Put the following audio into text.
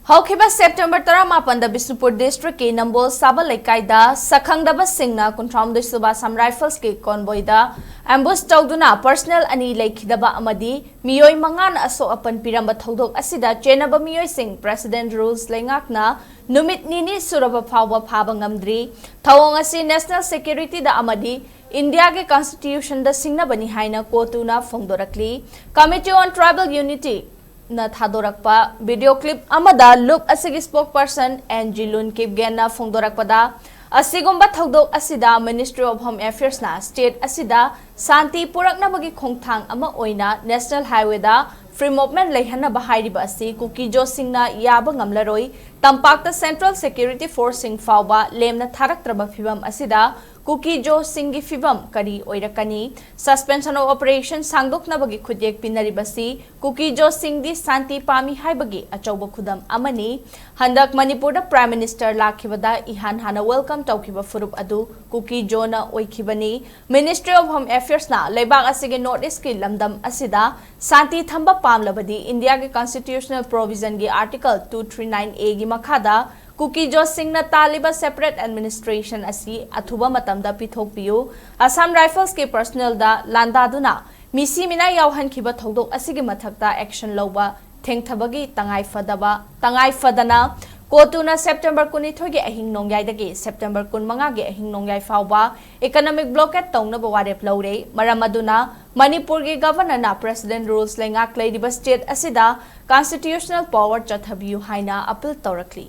Hawkiba September 18 Bisnupur District ke Nambol Saba Lekaida Sakhangdaba Singna Kuntram de Suba Sam Rifles ke convoy da ambush tawduna personal ani lekhidaba amadi miyoi mangan aso apan piramba thodok asida chenaba miyoi sing president rules lengakna NUMIT nini suraba phawa phaba ngamdri thawong asi national security da amadi India ke constitution da singna bani haina CoTU na phongdorakli committee on tribal unity na thadorakpa video clip amada look asigi spokesperson and Jilun Kipgena phongdorakpada asigumba thodok asida Ministry of Home Affairs na state asida santi purakna bagi khongthang ama oina national highway da free movement leihana bahairiba asi kukijo singna yaba ngamlaroi tampakta central security force sing fawba lemna tharaktraba phibam asida kukijo singi fibam kari oirakani suspension of operation sangdokna bagi khudek pinaribasi kukijo singdi santi pami haibagi achauba khudam amani handak Manipur da prime minister lakhibada ihan hana welcome tawkiba furup adu kukijo na oikhibani Ministry of Home Affairs na lebak asige notice ki lamdam asida santi thamba pamlabadi India ke constitutional provision gi article 239A gi makhada kukijo singna taliba separate administration asi athuba matamda pithokpiu Assam Rifles ke personnel da landaduna misi mina yawhan khiba thodok asigi mathakta action loba thengthabagi tangai fadana CoTU na September 12 ge ahing nongyai dagi September 15 ge ahing nongyai fawba economic blockade tongna bawarep lore maramaduna Manipur ge governor na president rules lengak leidiba state asida constitutional power chathabiu haina appeal tawrakli